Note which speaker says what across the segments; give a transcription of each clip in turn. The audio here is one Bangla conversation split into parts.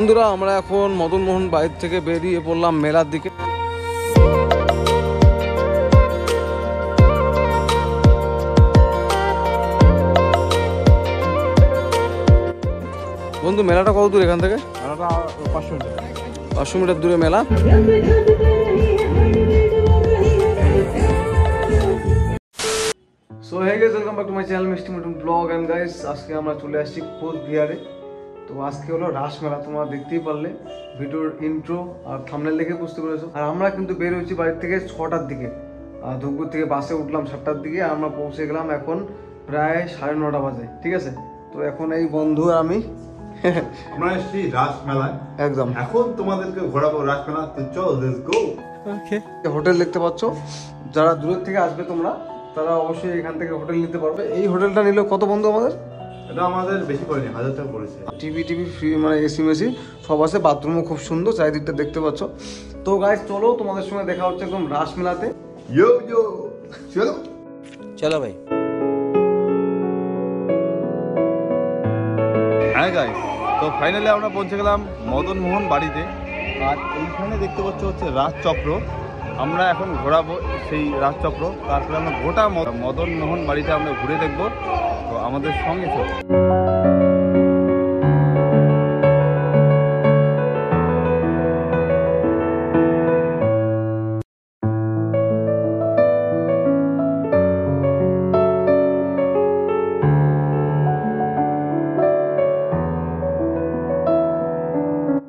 Speaker 1: বন্ধুরা আমরা এখন মদন মোহন বাড়ির থেকে বেরিয়ে পড়লাম মেলার দিকে। বন্ধু মেলাটা কত দূর এখান থেকে? 500 মিটার দূরে মেলা। So hey guys, welcome back to my channel Mishti Mithun blog. And guys আজকে আমরা চলে আসছি কোচবিহারে। তো আজকে হলো রাস মেলা, তোমরা দেখতেই পারলে ভিডিওর ইন্ট্রো আর থাম্বনেল দেখে বুঝতে পেরেছো। আর আমরা কিন্তু বের হয়েছি বাড়ির থেকে 6টার দিকে, ধূপগুড় থেকে বাসে উঠলাম 7টার দিকে, আর আমরা পৌঁছে গেলাম এখন প্রায় 9:30 বাজে। ঠিক আছে, তো এখন এই বন্ধু আর আমি
Speaker 2: আমরা এসেছি রাস মেলায়
Speaker 1: একদম।
Speaker 2: এখন তোমাদেরকে ঘোরাবো রাস মেলা, তো চল লেটস গো।
Speaker 1: ওকে, হোটেল দেখতে পাচ্ছ, যারা দূরের থেকে আসবে তোমরা তারা অবশ্যই এখান থেকে হোটেল নিতে পারবে। এই হোটেলটা নিলে কত বন্ধু আমাদের?
Speaker 2: এটা আমাদের বেশি পড়েনি, 1000 টাকা পড়েছে।
Speaker 1: টিভি ফ্রি, মানে এসি মেসি সব আছে, বাথরুমও খুব সুন্দর, চারিদিকটা দেখতে পাচ্ছ। তো গাইস চলো, তোমাদের সঙ্গে দেখা হচ্ছে একদম রাস মেলাতে।
Speaker 2: ইয়ো ইয়ো, চলো
Speaker 1: চলো ভাই।
Speaker 2: হ্যাঁ গাইস, তো ফাইনালি আমরা পৌঁছে গেলাম মদন মোহন বাড়িতে। আর এইখানে দেখতে পাচ্ছ হচ্ছে রাজচক্র। আমরা এখন ঘোরাবো সেই রাজচক্র, তারপরে আমরা গোটা মদন মোহন বাড়িতে আমরা ঘুরে দেখবো। তো আমাদের সঙ্গে চলো।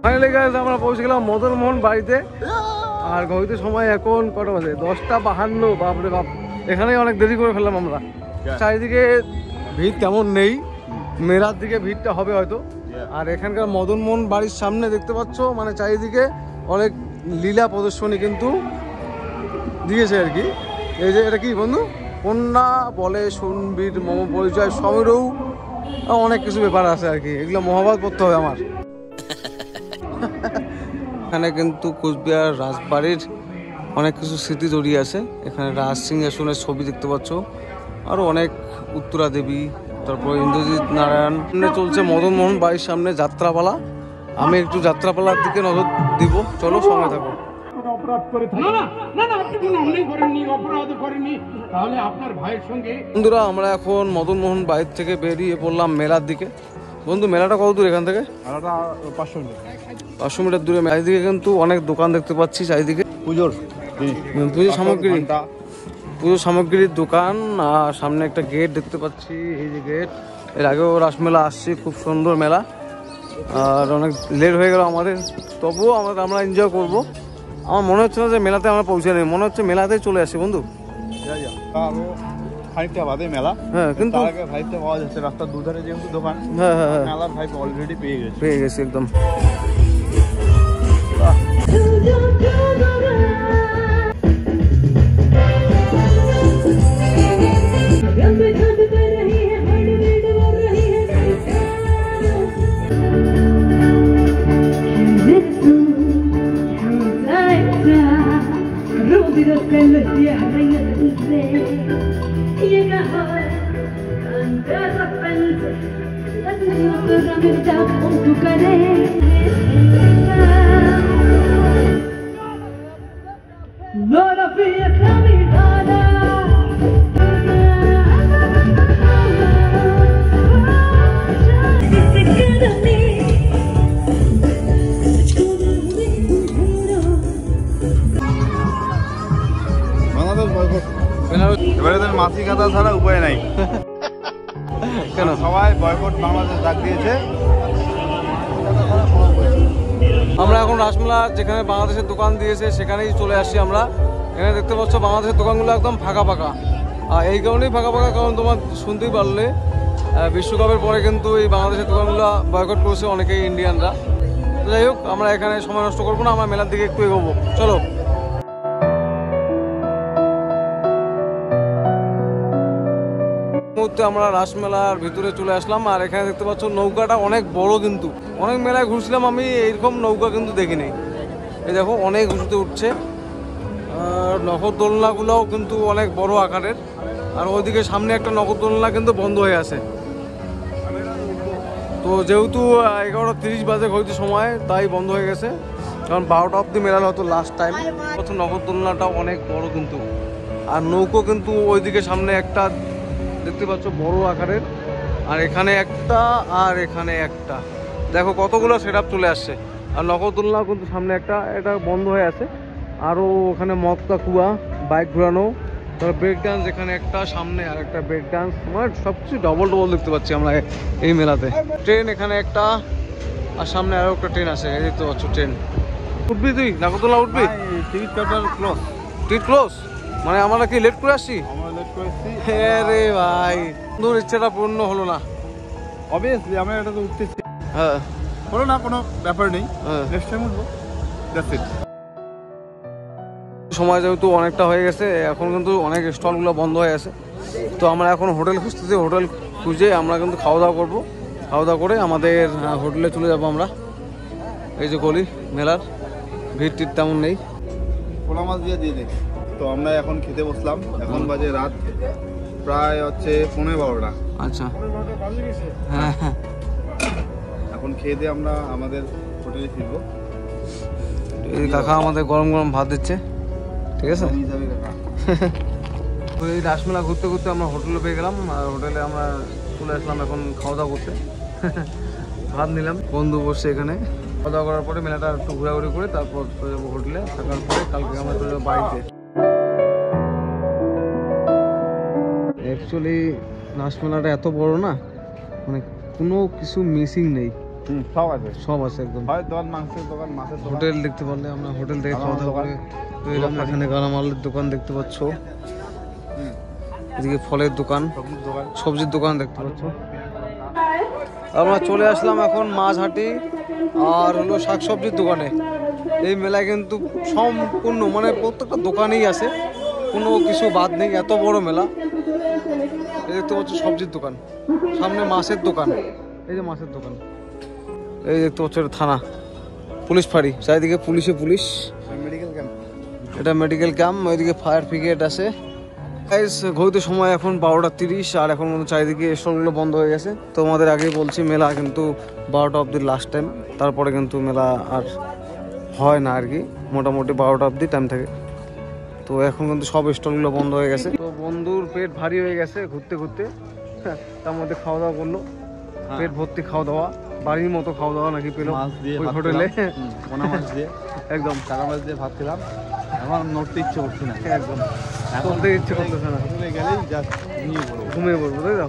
Speaker 1: ফাইনালি গাইস আমরা পৌঁছে গেলাম মদন মোহন বাড়িতে। আর ঘড়িতে সময় এখন কটা বাজে? 10:52। বাপরে বাপ, এখানেই অনেক দেরি করে ফেললাম আমরা। চারিদিকে ভিড় তেমন নেই, মেলার দিকে ভিড়টা হবে হয়তো। আর এখানকার মদন মোহন বাড়ির সামনে দেখতে পাচ্ছ, মানে চারিদিকে অনেক লীলা প্রদর্শনী কিন্তু দিয়েছে আর কি। এই যে এটা কি বন্ধু, কন্যা বলে সুনবীর মম পরিচয় সমেরও অনেক কিছু ব্যাপার আছে আর কি, এগুলো মহাভারত পড়তে হবে আমার। এখানে কিন্তু কোচবিহার রাজবাড়ির অনেক কিছু স্মৃতি জড়িয়ে আছে। এখানে রাজ সিংহাসনের ছবি দেখতে পাচ্ছ, আরও অনেক উত্তরা দেবী, তারপর ইন্দ্রজিৎ নারায়ণ। চলছে মদন মোহন বাড়ির সামনে যাত্রাপালা। আমি একটু যাত্রাপালার দিকে নজর দিব, চলো সঙ্গে থাকো। বন্ধুরা আমরা এখন মদন মোহন বাড়ির থেকে বেরিয়ে পড়লাম মেলার দিকে। বন্ধু মেলাটা কত দূর এখান থেকে? 500 মিটার দূরে। চারিদিকে কিন্তু অনেক দোকান দেখতে পাচ্ছি, চারিদিকে পুজোর সামগ্রীর দোকান। আর সামনে একটা গেট দেখতে পাচ্ছি, এই যে গেট। এর আগেও রাসমেলা আসছি, খুব সুন্দর মেলা। আর অনেক লেট হয়ে গেল আমাদের, তবুও আমরা এনজয় করব। আমার মনে হচ্ছে না যে মেলাতে আমরা পৌঁছে নেই, মনে হচ্ছে মেলাতেই চলে আসি বন্ধু।
Speaker 2: খানিকটা বাদে মেলা,
Speaker 1: হ্যাঁ, কিন্তু
Speaker 2: ভাইবটা পাওয়া যাচ্ছে রাস্তার দুধারে যেহেতু দোকান।
Speaker 1: হ্যাঁ হ্যাঁ হ্যাঁ,
Speaker 2: মেলার ভাইব অলরেডি পেয়ে গেছি
Speaker 1: একদম।
Speaker 2: এবারে মাছি কাটা ছাড়া উপায় নাই। কেন সবাই বয়কট বাংলাদেশ ডাক দিয়েছে।
Speaker 1: আমরা এখন রাসমেলা যেখানে বাংলাদেশের দোকান দিয়েছে সেখানেই চলে আসছি আমরা। এখানে দেখতে পাচ্ছ বাংলাদেশের দোকানগুলো একদম ফাঁকা ফাঁকা। আর এই কারণেই ফাঁকা ফাঁকা, কারণ তোমার শুনতেই পারলে বিশ্বকাপের পরে কিন্তু এই বাংলাদেশের দোকানগুলো বয়কট করেছে অনেকেই ইন্ডিয়ানরা। তো যাই হোক, আমরা এখানে সময় নষ্ট করবো না, আমরা মেলার দিকে একটু এগোবো, চলো। মুহূর্তে আমরা রাসমেলার ভিতরে চলে আসলাম। আর এখানে দেখতে পাচ্ছ নৌকাটা অনেক বড়, কিন্তু অনেক মেলায় ঘুরছিলাম আমি, এইরকম নৌকা কিন্তু দেখিনি। এই দেখো অনেক উঁচুতে উঠছে। আর নগরদোলনাগুলোও কিন্তু অনেক বড় আকারের। আর ওইদিকে সামনে একটা নগরদোলনা কিন্তু বন্ধ হয়ে আছে। তো যেহেতু 11:30 বাজে ঘড়িতে সময়, তাই বন্ধ হয়ে গেছে, কারণ 12টা অব্দি মেলানো হতো লাস্ট টাইম। প্রথম নগরদোলনাটা অনেক বড় কিন্তু, আর নৌকো কিন্তু ওইদিকে সামনে একটা দেখতে পাচ্ছ বড় আকারের, আর এখানে একটা আর এখানে একটা, দেখো কতগুলো সেট আপ চলে আসছে। আর নগরদোলনা কিন্তু সামনে একটা, এটা বন্ধ হয়ে আছে। আরও ওখানে মদকা কুয়া, বাইক ঘোরানো, তারপর ব্রেক ডান্স, এখানে একটা, সামনে আর একটা ব্রেক ডান্স, মানে সব কিছু ডবল দেখতে পাচ্ছি আমরা এই মেলাতে। ট্রেন এখানে একটা, আর সামনে আরও একটা ট্রেন আছে, এই দেখতে পাচ্ছ ট্রেন। উঠবি তুই নাগরদোলনা উঠবি?
Speaker 2: Ticket counter close.
Speaker 1: Ticket close মানে আমরা কি লেট করে আসছি?
Speaker 2: আমরা লেট করেছি।
Speaker 1: হ্যাঁ রে ভাই, তোর ইচ্ছাটা পূর্ণ হলো না।
Speaker 2: অবভিয়াসলি আমরা এটা তো উঠতেছি,
Speaker 1: হ্যাঁ
Speaker 2: হলো না, কোনো ব্যাপার নেই,
Speaker 1: হ্যাঁ।
Speaker 2: নেক্সট টাইম উঠবো, দ্যাটস ইট।
Speaker 1: সময় যেহেতু অনেকটা হয়ে গেছে, এখন কিন্তু অনেক স্টলগুলো বন্ধ হয়ে আছে। তো আমরা এখন হোটেল খুঁজতেছি, হোটেল খুঁজে আমরা কিন্তু খাওয়া দাওয়া করবো। খাওয়া দাওয়া করে আমাদের হোটেলে চলে যাবো আমরা। এই যে গলি মেলার, ভিড় টিড় তেমন নেই।
Speaker 2: পোলা মাছ দিয়ে দে। তো আমরা এখন খেতে বসলাম, এখন বাজে রাত প্রায় হচ্ছে 11:15।
Speaker 1: আচ্ছা হ্যাঁ হ্যাঁ।
Speaker 2: এখন খেয়ে দিয়ে আমরা আমাদের হোটেলে ফিরবো।
Speaker 1: এই কাকা আমাদের গরম গরম ভাত দিচ্ছে, ঠিক আছে।
Speaker 2: আমি যাবে কাকা।
Speaker 1: তো এই রাসমেলা ঘুরতে ঘুরতে আমরা হোটেলে পেয়ে গেলাম, আর হোটেলে আমরা চলে আসলাম এখন খাওয়া দাওয়া করতে। ভাত নিলাম, বন্ধু বসছে এখানে। খাওয়া দাওয়া করার পরে মেলাটা একটু ঘোরাঘুরি করে তারপর চলে যাবো হোটেলে, থাকার পরে কালকে আমরা চলে যাবো বাড়িতে। অ্যাকচুয়ালি রাসমেলাটা এত বড় না, মানে কোনো কিছু মিসিং নেই,
Speaker 2: সব আছে,
Speaker 1: সব আছে একদম।
Speaker 2: হয় দোকান, মাংসের দোকান, মাছের দোকান।
Speaker 1: হোটেল দেখতে পারলে আমরা হোটেল থেকে খাওয়া দাওয়া করে এলাম। এখানে গালামালের দোকান দেখতে পাচ্ছ, এদিকে ফলের দোকান,
Speaker 2: সবজির দোকান।
Speaker 1: সবজির দোকান দেখতে পাচ্ছ। আমরা চলে আসলাম এখন মাছহাটি আর হলো শাকসবজির দোকানে। এই মেলায় কিন্তু সম্পূর্ণ মানে প্রত্যেকটা দোকানেই আছে, কোনো কিছু বাদ নেই, এত বড় মেলা। এই দেখতে পাচ্ছ সবজির দোকান, সামনে মাছের দোকান, এই যে মাছের দোকান, এই দেখতে পাচ্ছ এটা থানা, পুলিশ ফাঁড়ি, চারিদিকে পুলিশে পুলিশ।
Speaker 2: মেডিকেল ক্যাম্প,
Speaker 1: এটা মেডিকেল ক্যাম্প, ওইদিকে ফায়ার ব্রিগেড আছে। ঘড়িতে সময় এখন 12:30, আর এখন কিন্তু চারিদিকে স্টলগুলো বন্ধ হয়ে গেছে। তো আমাদের আগেই বলছি মেলা কিন্তু 12টা অব্দি লাস্ট টাইম, তারপরে কিন্তু মেলা আর হয় না আর কি, মোটামুটি 12টা অব্দি টাইম থাকে। তো এখন কিন্তু সব স্টলগুলো বন্ধ হয়ে গেছে। তো বন্ধুর পেট ভারী হয়ে গেছে ঘুরতে ঘুরতে, তার মধ্যে খাওয়া দাওয়া করলো, পেট ভর্তি খাওয়া দাওয়া, বাড়ির মতো খাওয়া দাওয়া নাকি পেলো
Speaker 2: মাছ দিয়ে
Speaker 1: ওই
Speaker 2: ভাত
Speaker 1: হোটেলে।
Speaker 2: খেলাম। পোনা মাছ দিয়ে,
Speaker 1: একদম
Speaker 2: টাকা মাছ দিয়ে ভাত খেলাম। এখন নড়তে ইচ্ছে করছে না,
Speaker 1: একদম
Speaker 2: এখন
Speaker 1: চলতে ইচ্ছে করতেছে না,
Speaker 2: হোটেলে গেলেই জাস্ট নিয়ে পড়বো।
Speaker 1: ঘুমিয়ে পড়বো, তাই তো।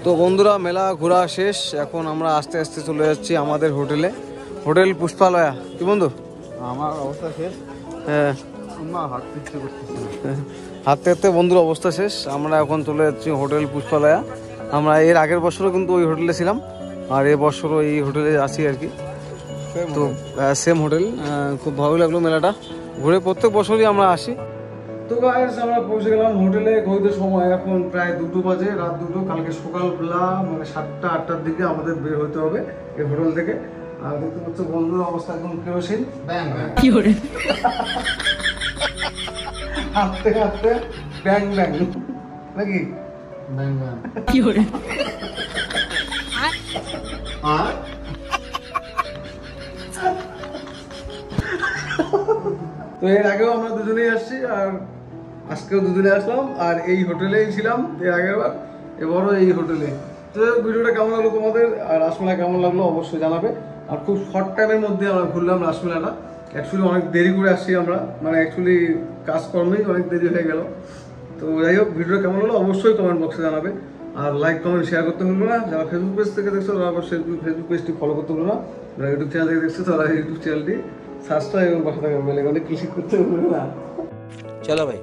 Speaker 1: তো বন্ধুরা মেলা ঘোরা শেষ, এখন আমরা আস্তে আস্তে চলে যাচ্ছি আমাদের হোটেলে, হোটেল পুষ্পালয়া। কি বন্ধু?
Speaker 2: আমার অবস্থা শেষ,
Speaker 1: হ্যাঁ
Speaker 2: হাঁটতে ইচ্ছে করতেছে না।
Speaker 1: হাঁটতে হাঁটতে বন্ধুর অবস্থা শেষ। আমরা এখন চলে যাচ্ছি হোটেল পুষ্পালয়া। আমরা এর আগের বছরও কিন্তু ওই হোটেলে ছিলাম, আর এ বছরও এই হোটেলে আছি আর কি। তো সেম হোটেল, খুব ভালো লাগলো মেলাটা ঘুরে, প্রত্যেক বছরই আমরা আসি। তো গাইস আমরা পৌঁছে গেলাম হোটেলে। ঘড়িতে সময় এখন প্রায় 2টো বাজে, রাত 2টো। কালকে সকালবেলা মানে 7টা 8টার দিকে আমাদের বের হতে হবে এই হোটেল থেকে। আর দেখতে পাচ্ছ বন্ধুর অবস্থা একদম কেরোসিন, হাঁটতে হাঁটতে ব্যাং ব্যাং নাকি ব্যাং ব্যাং কি করে। তো এর আগেও আমরা দুজনেই আসছি, আর আজকেও দুজনে আসলাম, আর এই হোটেলেই ছিলাম এর আগের বার, এবারও এই হোটেলে। তো ভিডিওটা কেমন লাগলো তোমাদের, আর রাসমেলা কেমন লাগলো অবশ্যই জানাবে। আর খুব শর্ট টাইমের মধ্যে আমরা ঘুরলাম রাসমেলাটা। অ্যাকচুয়ালি অনেক দেরি করে আসছি আমরা, মানে অ্যাকচুয়ালি কাজকর্মেই অনেক দেরি হয়ে গেল। তো যাই হোক, ভিডিওটা কেমন হলো অবশ্যই কমেন্ট বক্সে জানাবে, আর লাইক কমেন্ট শেয়ার করতে ভুলবো না। যারা ফেসবুক পেজ থেকে দেখছো তারা অবশ্যই ফেসবুক পেজটি ফলো করতে ভুলবো না। যারা ইউটিউব চ্যানেল থেকে দেখছো তারা ইউটিউব চ্যানেলটি সাবস্ক্রাইব এবং পাশে থাকা বেল আইকনে ক্লিক করতে ভুলবো না। চলো ভাই।